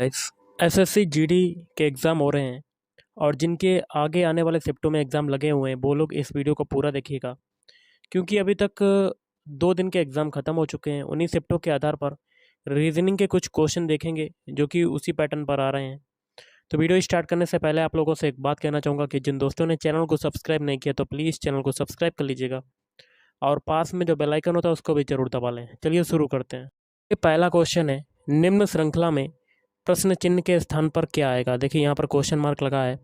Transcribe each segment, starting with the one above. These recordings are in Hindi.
एसएससी जीडी के एग्ज़ाम हो रहे हैं और जिनके आगे आने वाले शिफ्टों में एग्ज़ाम लगे हुए हैं वो लोग इस वीडियो को पूरा देखिएगा, क्योंकि अभी तक 2 दिन के एग्ज़ाम ख़त्म हो चुके हैं। उन्हीं शिफ्टों के आधार पर रीजनिंग के कुछ क्वेश्चन देखेंगे जो कि उसी पैटर्न पर आ रहे हैं। तो वीडियो स्टार्ट करने से पहले आप लोगों से एक बात कहना चाहूँगा कि जिन दोस्तों ने चैनल को सब्सक्राइब नहीं किया तो प्लीज़ चैनल को सब्सक्राइब कर लीजिएगा और पास में जो बेल आइकन होता है उसको भी ज़रूर दबा लें। चलिए शुरू करते हैं। ये पहला क्वेश्चन है, निम्न श्रृंखला में प्रश्न चिन्ह के स्थान पर क्या आएगा। देखिए यहाँ पर क्वेश्चन मार्क लगा है।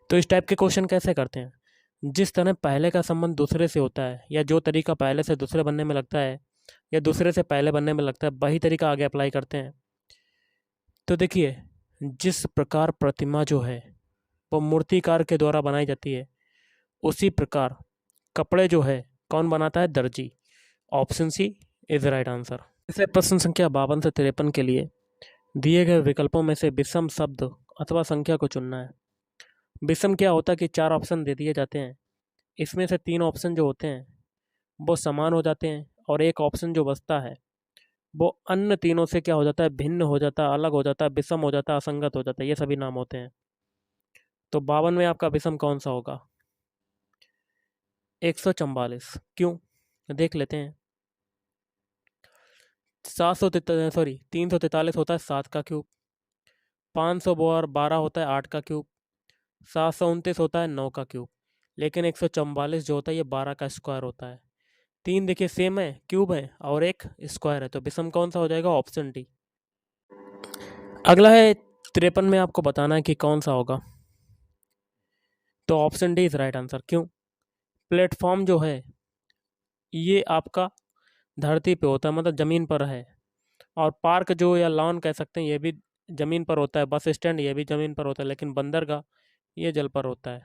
तो इस टाइप के क्वेश्चन कैसे करते हैं, जिस तरह पहले का संबंध दूसरे से होता है या जो तरीका पहले से दूसरे बनने में लगता है या दूसरे से पहले बनने में लगता है वही तरीका आगे अप्लाई करते हैं। तो देखिए, जिस प्रकार प्रतिमा जो है वो मूर्तिकार के द्वारा बनाई जाती है, उसी प्रकार कपड़े जो है कौन बनाता है, दर्जी। Option C is right answer. इसे प्रश्न संख्या 52 से 53 के लिए दिए गए विकल्पों में से विषम शब्द अथवा संख्या को चुनना है। विषम क्या होता है कि 4 ऑप्शन दे दिए जाते हैं, इसमें से 3 ऑप्शन जो होते हैं वो समान हो जाते हैं और एक ऑप्शन जो बचता है वो अन्य तीनों से क्या हो जाता है, भिन्न हो जाता है, अलग हो जाता है, विषम हो जाता है, असंगत हो जाता है। ये सभी नाम होते हैं। तो 52 में आपका विषम कौन सा होगा? 144। क्यों, देख लेते हैं। 343 होता है 7 का क्यूब, 512 होता है 8 का क्यूब, 729 होता है 9 का क्यूब, लेकिन 144 जो होता है ये 12 का स्क्वायर होता है। 3 देखिए सेम है, क्यूब है, और एक स्क्वायर है, तो विषम कौन सा हो जाएगा? Option D. अगला है 53 में आपको बताना है कि कौन सा होगा। तो option D is right answer. क्यों? प्लेटफॉर्म जो है ये आपका धरती पे होता है, मतलब ज़मीन पर है, और पार्क जो या लॉन कह सकते हैं ये भी ज़मीन पर होता है, बस स्टैंड ये भी ज़मीन पर होता है, लेकिन बंदरगाह ये जल पर होता है,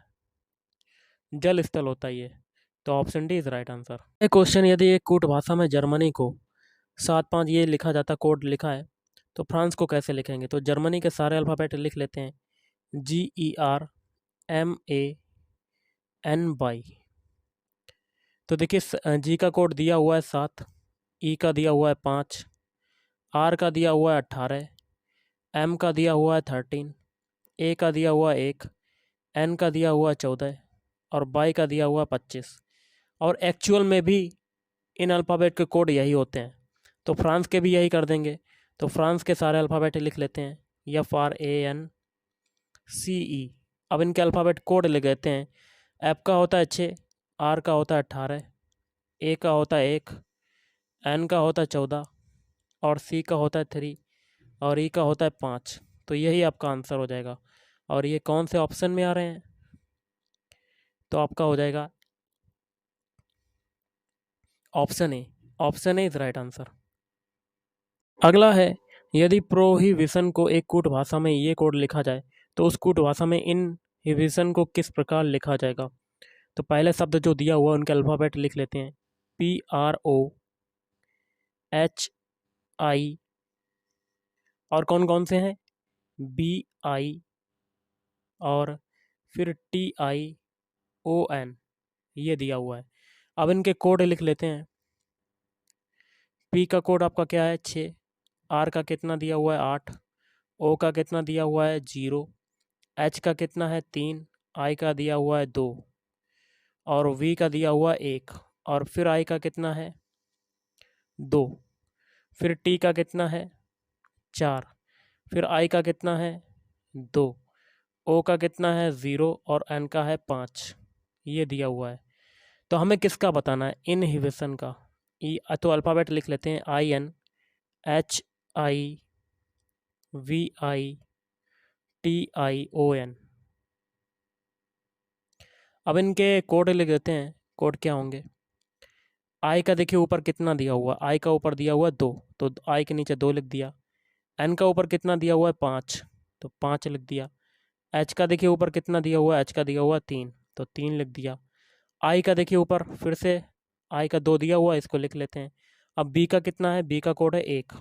जल स्थल होता है ये। तो option D is right answer. ये क्वेश्चन, यदि एक कूट भाषा में जर्मनी को 7-5 ये लिखा जाता, कोड लिखा है, तो फ्रांस को कैसे लिखेंगे? तो जर्मनी के सारे अल्फ़ाबेट लिख लेते हैं, GERMANY। तो देखिए, जी का कोड दिया हुआ है 7, ई का दिया हुआ है 5, आर का दिया हुआ है 18, एम का दिया हुआ है 13, ए का दिया हुआ है 1, एन का दिया हुआ है 14 और बाई का दिया हुआ 25। और एक्चुअल में भी इन अल्फ़ाबेट के कोड यही होते हैं, तो फ्रांस के भी यही कर देंगे। तो फ्रांस के सारे अल्फ़ाबेट लिख लेते हैं, FRANCE। अब इनके अल्फ़ाबेट कोड लिख देते हैं। एफ का होता है 6, आर का होता है 18, ए का होता है 1, एन का होता है 14 और सी का होता है 3 और ई का होता है 5। तो यही आपका आंसर हो जाएगा। और ये कौन से ऑप्शन में आ रहे हैं? तो आपका हो जाएगा option A. Option A is right answer. अगला है, यदि प्रोहिबिशन को एक कूट भाषा में ये कोड लिखा जाए तो उस कूट भाषा में इनहिबिशन को किस प्रकार लिखा जाएगा? तो पहले शब्द जो दिया हुआ उनके अल्फ़ाबेट लिख लेते हैं, PROHI, और कौन कौन से हैं? BI और फिर TION, ये दिया हुआ है। अब इनके कोड लिख लेते हैं। P का कोड आपका क्या है? 6, R का कितना दिया हुआ है? 8, O का कितना दिया हुआ है? 0, H का कितना है? 3, I का दिया हुआ है 2 और V का दिया हुआ 1 और फिर I का कितना है? 2, फिर T का कितना है? 4, फिर I का कितना है? 2, O का कितना है? 0 और N का है 5। ये दिया हुआ है। तो हमें किसका बताना है? इनहिबिशन का। तो अल्फ़ाबेट लिख लेते हैं, INHIVITION। अब इनके कोड लिख देते हैं। कोड क्या होंगे? आई का देखिए ऊपर कितना दिया हुआ, आई का ऊपर दिया हुआ 2, तो आई के नीचे 2 लिख दिया। एन का ऊपर कितना दिया हुआ है? 5, तो 5 लिख दिया। एच का देखिए ऊपर कितना दिया हुआ है? एच का दिया हुआ 3, तो 3 लिख दिया। आई का देखिए ऊपर फिर से आई का 2 दिया हुआ है, इसको लिख लेते हैं। अब बी का कितना है? बी का कोड है 1,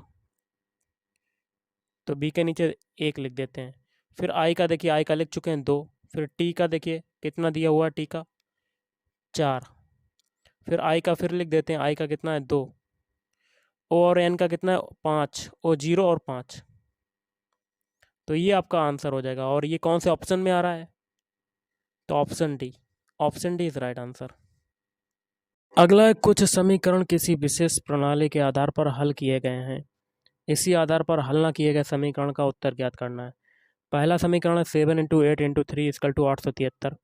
तो बी के नीचे 1 लिख देते हैं। फिर आई का देखिए, आई का लिख चुके हैं 2, फिर टी का देखिए कितना दिया हुआ है? टी का 4, फिर आई का फिर लिख देते हैं, आई का कितना है? 2। ओ और एन का कितना है? 5, ओ 0 और 5। तो ये आपका आंसर हो जाएगा। और ये कौन से ऑप्शन में आ रहा है? तो option D. Option D is right answer. अगला है, कुछ समीकरण किसी विशेष प्रणाली के आधार पर हल किए गए हैं। इसी आधार पर हल ना किए गए समीकरण का उत्तर ज्ञात करना है। पहला समीकरण है 7 × 8 × 3 = 873।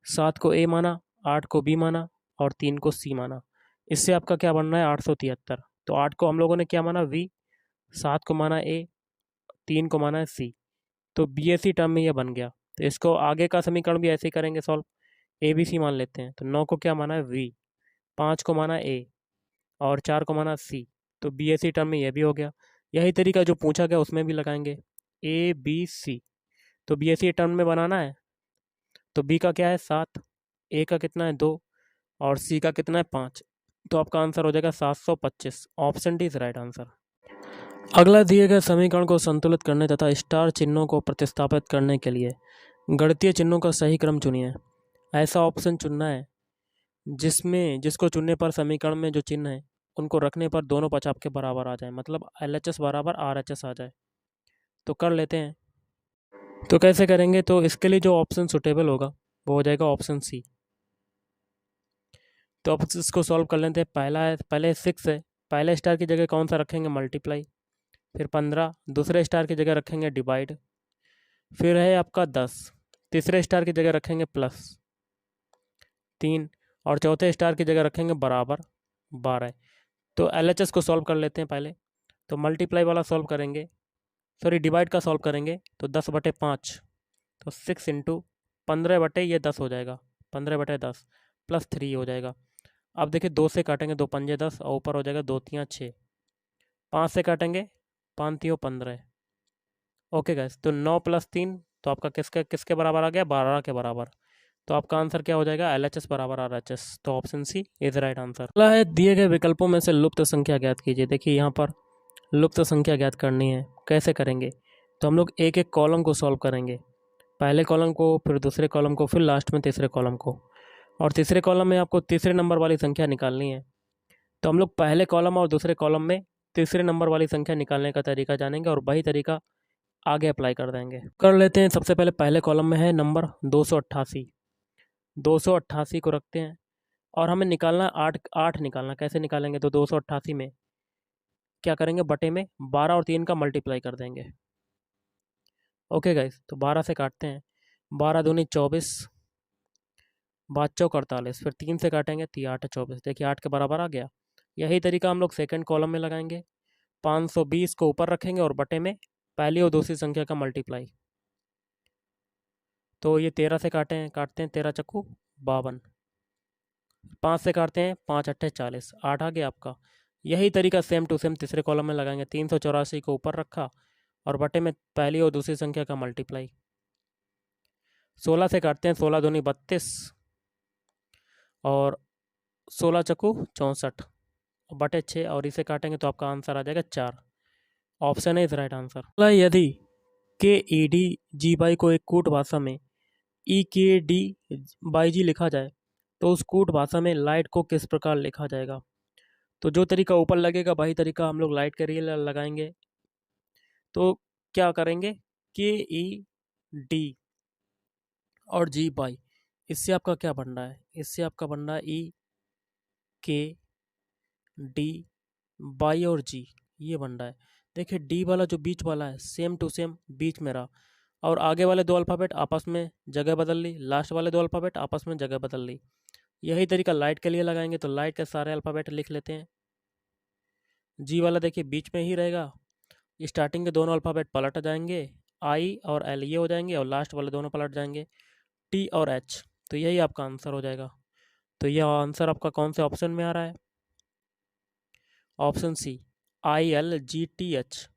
7 को ए माना, 8 को बी माना और 3 को सी माना। इससे आपका क्या बनना है? 873। तो 8 को हम लोगों ने क्या माना? वी। 7 को माना ए, 3 को माना है सी। तो बी ए सी टर्म में ये बन गया। तो इसको आगे का समीकरण भी ऐसे ही करेंगे सॉल्व। ए बी सी मान लेते हैं। तो 9 को क्या माना है? वी। 5 को माना ए और 4 को माना सी। तो बी ए सी टर्म में ये भी हो गया। यही तरीका जो पूछा गया उसमें भी लगाएंगे, ए बी सी। तो बी ए सी टर्म में बनाना है। तो बी का क्या है? 7, ए का कितना है? 2 और सी का कितना है? 5। तो आपका आंसर हो जाएगा 725। Option D is right answer. अगला, दिए गए समीकरण को संतुलित करने तथा स्टार चिन्हों को प्रतिस्थापित करने के लिए गणितीय चिन्हों का सही क्रम चुनिए। ऐसा ऑप्शन चुनना है जिसको चुनने पर समीकरण में जो चिन्ह है उनको रखने पर दोनों पक्ष आपके बराबर आ जाए, मतलब LHS बराबर RHS आ जाए। तो कर लेते हैं। तो कैसे करेंगे? तो इसके लिए जो ऑप्शन सुटेबल होगा वो हो जाएगा ऑप्शन सी। तो अब इसको सॉल्व कर लेते हैं। पहले 6 है, पहले स्टार की जगह कौन सा रखेंगे? मल्टीप्लाई। फिर 15 दूसरे स्टार की जगह रखेंगे डिवाइड। फिर है आपका 10 तीसरे स्टार की जगह रखेंगे प्लस 3 और चौथे स्टार की जगह रखेंगे बराबर 12। तो LHS को सॉल्व कर लेते हैं पहले। तो मल्टीप्लाई वाला सॉल्व करेंगे, सॉरी डिवाइड का सॉल्व करेंगे। तो 10/5 तो 6 × 15 ये 10 हो जाएगा। 15/10 प्लस 3 हो जाएगा। अब देखिए 2 से काटेंगे, 2 पंजे 10 और ऊपर हो जाएगा 2 तियाँ 6। 5 से काटेंगे, 5 तियों 15। ओके गैस, तो 9 + 3 तो आपका किसके किसके बराबर आ गया? 12 के बराबर। तो आपका आंसर क्या हो जाएगा? LHS बराबर RHS। तो option C is right answer. अगला है, दिए गए विकल्पों में से लुप्त संख्या ज्ञात कीजिए। देखिए यहाँ पर लुप्त संख्या ज्ञात करनी है। कैसे करेंगे? तो हम लोग एक एक कॉलम को सॉल्व करेंगे। पहले कॉलम को, फिर दूसरे कॉलम को, फिर लास्ट में तीसरे कॉलम को। और तीसरे कॉलम में आपको तीसरे नंबर वाली संख्या निकालनी है। तो हम लोग पहले कॉलम और दूसरे कॉलम में तीसरे नंबर वाली संख्या निकालने का तरीका जानेंगे और वही तरीका आगे अप्लाई कर देंगे। कर लेते हैं। सबसे पहले पहले कॉलम में है नंबर 288। 288 को रखते हैं और हमें निकालना 8 निकालना। कैसे निकालेंगे? तो 288 में क्या करेंगे? बटे में 12 और 3 का मल्टीप्लाई कर देंगे। ओके गाइस, तो 12 से काटते हैं। 12 दूनी 24, 5 चौक 48, फिर 3 से काटेंगे तो 8 24। देखिए 8 के बराबर आ गया। यही तरीका हम लोग सेकंड कॉलम में लगाएंगे। 520 को ऊपर रखेंगे और बटे में पहली और दूसरी संख्या का मल्टीप्लाई। तो ये 13 से काटते हैं 13 चक्कू 52। 5 से काटते हैं 5 अट्ठे 40, 8 आ गया आपका। यही तरीका सेम टू सेम तीसरे कॉलम में लगाएंगे। 384 को ऊपर रखा और बटे में पहली और दूसरी संख्या का मल्टीप्लाई। 16 से काटते हैं 16 दूनी 32 और 16 चक्कू 64 बटे 6 और इसे काटेंगे तो आपका आंसर आ जाएगा 4। ऑप्शन है इज राइट आंसर। यदि KED/G को एक कूट भाषा में EKD/G लिखा जाए तो उस कूट भाषा में लाइट को किस प्रकार लिखा जाएगा? तो जो तरीका ऊपर लगेगा वही तरीका हम लोग लाइट के लिए लगाएंगे। तो क्या करेंगे? KED और G/, इससे आपका क्या बन रहा है? इससे आपका बन रहा है EKD/, और G ये बन रहा है। देखिए डी वाला जो बीच वाला है सेम टू सेम बीच में रहा और आगे वाले दो अल्फ़ाबेट आपस में जगह बदल ली, लास्ट वाले दो अल्फ़ाबेट आपस में जगह बदल ली। यही तरीका लाइट के लिए लगाएंगे। तो लाइट के सारे अल्फ़ाबेट लिख लेते हैं। जी वाला देखिए बीच में ही रहेगा। स्टार्टिंग के दोनों अल्फ़ाबेट पलट जाएंगे, आई और एल ये हो जाएंगे और लास्ट वाले दोनों पलट जाएंगे, टी और एच। तो यही आपका आंसर हो जाएगा। तो यह आंसर आपका कौन से ऑप्शन में आ रहा है? Option C, ILGTH।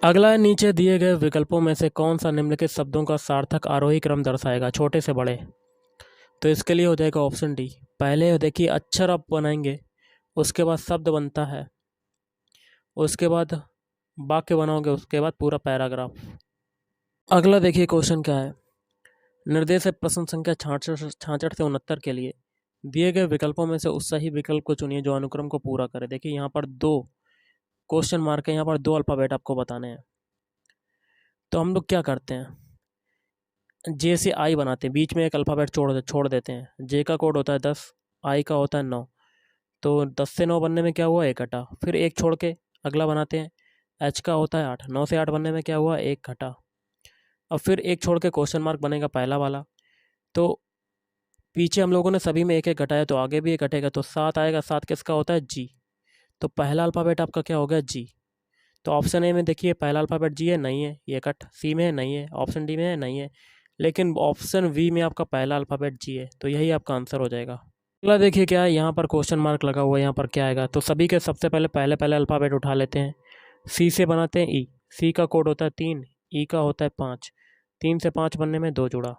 अगला है, नीचे दिए गए विकल्पों में से कौन सा निम्नलिखित शब्दों का सार्थक आरोही क्रम दर्शाएगा, छोटे से बड़े? तो इसके लिए हो जाएगा ऑप्शन डी। पहले देखिए अक्षर आप बनाएंगे, उसके बाद शब्द बनता है, उसके बाद वाक्य बनाओगे, उसके बाद पूरा पैराग्राफ। अगला देखिए क्वेश्चन क्या है। निर्देश है प्रश्न संख्या 66 से 69 के लिए दिए गए विकल्पों में से उस सही विकल्प को चुनिए जो अनुक्रम को पूरा करे। देखिए यहाँ पर 2 क्वेश्चन मार्क है, यहाँ पर 2 अल्फ़ाबेट आपको बताने हैं। तो हम लोग क्या करते हैं, जे से आई बनाते हैं, बीच में एक अल्फ़ाबेट छोड़ देते हैं। जे का कोड होता है 10, आई का होता है 9। तो 10 से 9 बनने में क्या हुआ, एक घटा। फिर एक छोड़ के अगला बनाते हैं, एच का होता है 8, 9 से 8 बनने में क्या हुआ, एक घटा। अब फिर एक छोड़ के क्वेश्चन मार्क बनेगा पहला वाला। तो पीछे हम लोगों ने सभी में एक एक घटाया, तो आगे भी एक घटेगा, तो 7 आएगा। 7 किसका होता है, जी। तो पहला अल्फ़ाबेट आपका क्या हो गया, जी। तो ऑप्शन ए में देखिए पहला अल्फ़ाबेट जी है, नहीं है, ये कट। सी में है, नहीं है। ऑप्शन डी में है, नहीं है। लेकिन ऑप्शन वी में आपका पहला अल्फ़ाबेट जी है, तो यही आपका आंसर हो जाएगा। अगला देखिए क्या है, यहाँ पर क्वेश्चन मार्क लगा हुआ है, यहाँ पर क्या आएगा। तो सभी के सबसे पहले पहले पहले अल्फ़ाबेट उठा लेते हैं। सी से बनाते हैं ई। सी का कोड होता है 3, ई का होता है 5। 3 से 5 बनने में 2 जुड़ा।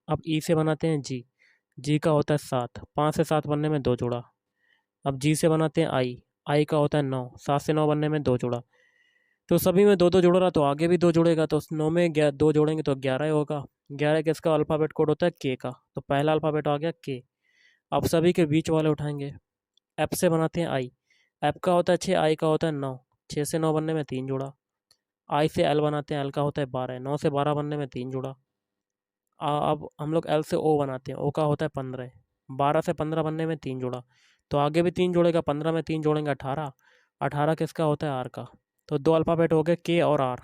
अब ई से बनाते हैं जी। जी का होता है 7, 5 से 7 बनने में 2 जुड़ा। अब जी से बनाते हैं आई। आई का होता है 9, 7 से 9 बनने में 2 जुड़ा। तो सभी में दो दो जुड़ रहा, तो आगे भी दो जुड़ेगा, तो 9 में 2 जोड़ेंगे तो 11 ही होगा। 11 किसका अल्फ़ाबेट कोड होता है, के का। तो पहला अल्फ़ाबेट आ गया के। अब सभी के बीच वाले उठाएंगे। एप से बनाते हैं आई। एप का होता है 6, आई का होता है 9। 6 से 9 बनने में 3 जुड़ा। आई से एल बनाते हैं, एल का होता है 12, 9 से 12 बनने में 3 जुड़ा। अब हम लोग एल से ओ बनाते हैं, ओ का होता है 15। 12 से 15 बनने में 3 जुड़ा। तो आगे भी 3 जोड़ेगा, 15 में 3 जोड़ेंगे 18। 18 किसका होता है, आर का। तो दो अल्फ़ाबेट हो गए, के और आर।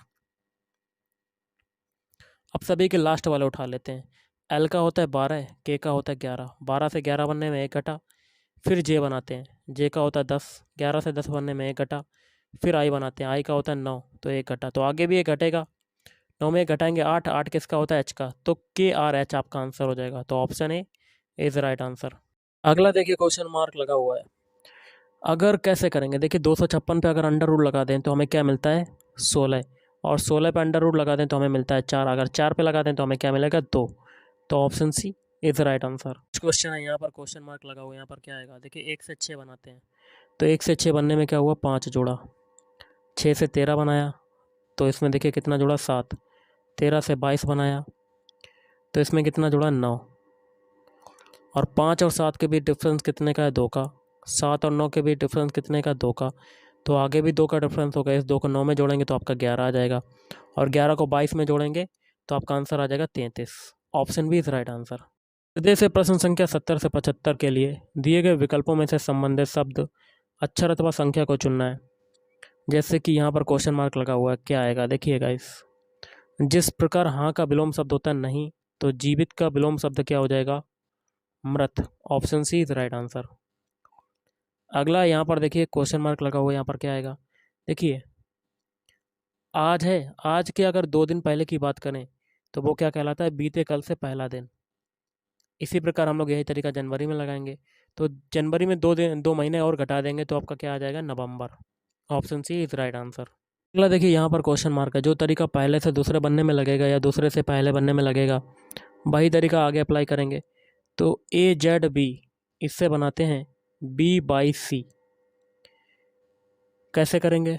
अब सभी के लास्ट वाले उठा लेते हैं। एल का होता है 12, के का होता है 11। 12 से 11 बनने में एक घटा। फिर जे बनाते हैं, जे का होता है 10। 11 से 10 बनने में एक घटा। फिर आई बनाते हैं, आई का होता है 9, तो एक घटा। तो आगे भी एक घटेगा। 9 में एक घटाएंगे 8, 8 किसका होता है, एच का। तो के आर एच आपका आंसर हो जाएगा। तो option A is right answer. अगला देखिए क्वेश्चन मार्क लगा हुआ है। अगर कैसे करेंगे, देखिए 256 पे अगर अंडर रूल लगा दें तो हमें क्या मिलता है, 16। और 16 पे अंडर रूल लगा दें तो हमें मिलता है 4। अगर 4 पे लगा दें तो हमें क्या मिलेगा, 2। तो option C is right answer. Question है, यहाँ पर क्वेश्चन मार्क लगा हुआ है, यहाँ पर क्या आएगा। देखिए 1 से 6 बनाते हैं, तो 1 से 6 बनने में क्या हुआ, 5 जोड़ा। 6 से 13 बनाया, तो इसमें देखिए कितना जुड़ा, 7। 13 से 22 बनाया, तो इसमें कितना जुड़ा, 9। और 5 और 7 के बीच डिफरेंस कितने का है, 2 का। 7 और 9 के बीच डिफरेंस कितने का, 2 का। तो आगे भी 2 का डिफरेंस होगा। इस 2 को 9 में जोड़ेंगे तो आपका 11 आ जाएगा। और 11 को 22 में जोड़ेंगे तो आपका आंसर आ जाएगा 33। Option B is right answer. हृदय से प्रश्न संख्या 70 से 75 के लिए दिए गए विकल्पों में से संबंधित शब्द अक्षर अथवा संख्या को चुनना है। जैसे कि यहाँ पर क्वेश्चन मार्क लगा हुआ है, क्या आएगा देखिएगा। जिस प्रकार हाँ का विलोम शब्द होता है नहीं, तो जीवित का विलोम शब्द क्या हो जाएगा, मृत। Option C is right answer. अगला यहाँ पर देखिए क्वेश्चन मार्क लगा हुआ है, यहाँ पर क्या आएगा देखिए। आज है, आज के अगर 2 दिन पहले की बात करें तो वो क्या कहलाता है, बीते कल से पहला दिन। इसी प्रकार हम लोग यही तरीका जनवरी में लगाएंगे, तो जनवरी में 2 दिन 2 महीने और घटा देंगे तो आपका क्या आ जाएगा, नवंबर। Option C is right answer. अगला देखिए यहाँ पर क्वेश्चन मार्क है, जो तरीका पहले से दूसरे बनने में लगेगा या दूसरे से पहले बनने में लगेगा, वही तरीका आगे अप्लाई करेंगे। तो ए जेड बी, इससे बनाते हैं बी बाई सी। कैसे करेंगे,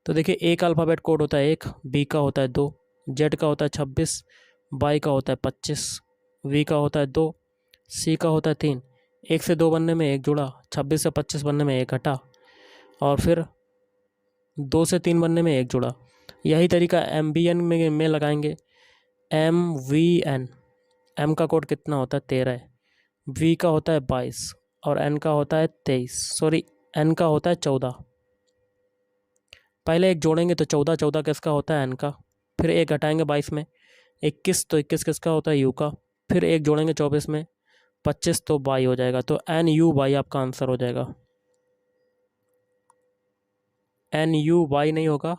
तो देखिए ए का अल्फ़ाबेट कोड होता है 1, बी का होता है 2, जेड का होता है 26, बाई का होता है 25, वी का होता है 2, सी का होता है 3। 1 से 2 बनने में एक जुड़ा, 26 से 25 बनने में एक घटा, और फिर 2 से 3 बनने में एक जुड़ा। यही तरीका एम बी एन में लगाएंगे। एम वी एन, एम का कोड कितना होता है, 13। वी का होता है 22 और एन का होता है 23, सॉरी एन का होता है 14। पहले एक जोड़ेंगे तो 14, 14 किसका होता है, एन का। फिर एक घटाएंगे 22 में, 21, तो 21 किसका होता है, यू का। फिर एक जोड़ेंगे 24 में, 25, तो बाई हो जाएगा। तो एन यू बाई आपका आंसर हो जाएगा। एन यू बाई नहीं होगा,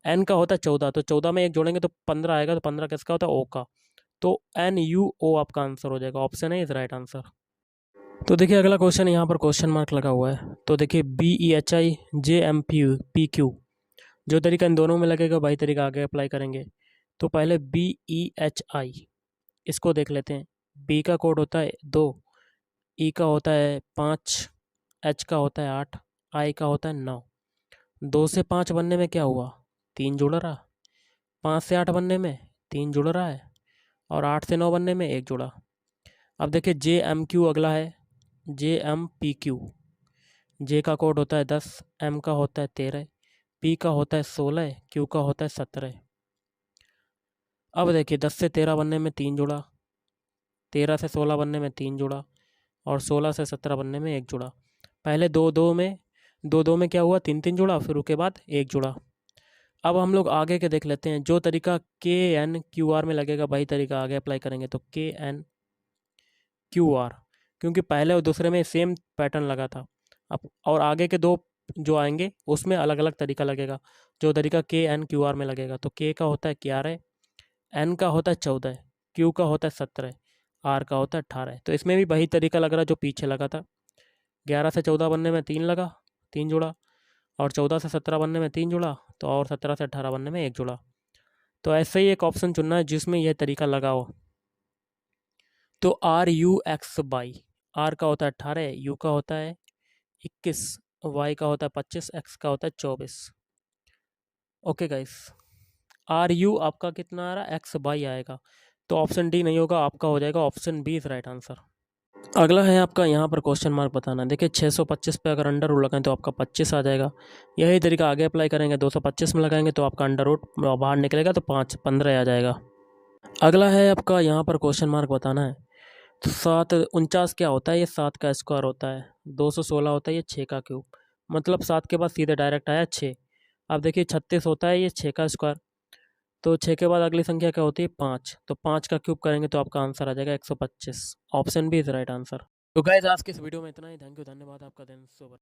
एन का होता है 14, तो 14 में एक जोड़ेंगे तो 15 आएगा, तो 15 किसका होता है, ओ का। तो एन यू ओ आपका आंसर हो जाएगा। ऑप्शन है इज राइट आंसर। तो देखिए अगला क्वेश्चन, यहाँ पर क्वेश्चन मार्क लगा हुआ है, तो देखिए B E H I J M P Q, जो तरीका इन दोनों में लगेगा वही तरीका आगे अप्लाई करेंगे। तो पहले बी ई एच आई, इसको देख लेते हैं। बी का कोड होता है 2, ई का होता है 5, एच का होता है 8, आई का होता है 9। 2 से 5 बनने में क्या हुआ, 3 जुड़ रहा। 5 से 8 बनने में 3 जुड़ रहा है, और 8 से 9 बनने में एक जुड़ा। अब देखिए जे एम क्यू अगला है, जे एम पी क्यू। जे का कोड होता है 10, एम का होता है 13, पी का होता है 16, क्यू का होता है 17। अब देखिए 10 से 13 बनने में 3 जुड़ा, 13 से 16 बनने में 3 जुड़ा और 16 से 17 बनने में 1 जुड़ा। पहले दो दो में क्या हुआ, 3 3 जुड़ा, फिर उसके बाद 1 जुड़ा। अब हम लोग आगे के देख लेते हैं। जो तरीका के एन क्यू आर में लगेगा वही तरीका आगे अप्लाई करेंगे। तो के एन क्यू आर, क्योंकि पहले और दूसरे में सेम पैटर्न लगा था। अब और आगे के दो जो आएंगे उसमें अलग अलग तरीका लगेगा। जो तरीका के एन क्यू आर में लगेगा तो के का होता है 11, एन का होता है 14, क्यू का होता है 17, आर का होता है 18। तो इसमें भी वही तरीका लग रहा है जो पीछे लगा था। 11 से 14 बनने में 3 लगा, 3 जुड़ा, और 14 से 17 बनने में 3 जुड़ा, तो और 17 से 18 बनने में 1 जुड़ा। तो ऐसे ही एक ऑप्शन चुनना है जिसमें यह तरीका लगा हो। तो R U X by, R का होता है 18, यू का होता है 21, वाई का होता है 25, एक्स का होता है 24। ओके गाइस, आर यू आपका कितना आ रहा है, एक्स बाई आएगा। तो ऑप्शन डी नहीं होगा, आपका हो जाएगा option B is right answer. अगला है आपका यहाँ पर क्वेश्चन मार्क बताना। देखिए 625 पे अगर अंडर रूट लगाएं तो आपका 25 आ जाएगा। यही तरीका आगे अप्लाई करेंगे, 225 में लगाएंगे तो आपका अंडर रूट बाहर निकलेगा तो 15 आ जाएगा। अगला है आपका यहाँ पर क्वेश्चन मार्क बताना है। तो 7 49 क्या होता है, ये 7 का स्क्वायर होता है। 216 होता है ये 6 का क्यूब, मतलब 7 के बाद सीधे डायरेक्ट आया 6। अब देखिए 36 होता है ये 6 का स्क्वायर। तो 6 के बाद अगली संख्या क्या होती है, 5। तो 5 का क्यूब करेंगे तो आपका आंसर आ जाएगा 125। Option B is right answer. तो गाइस आज के इस वीडियो में इतना ही। थैंक यू, धन्यवाद आपका दिन शुभ।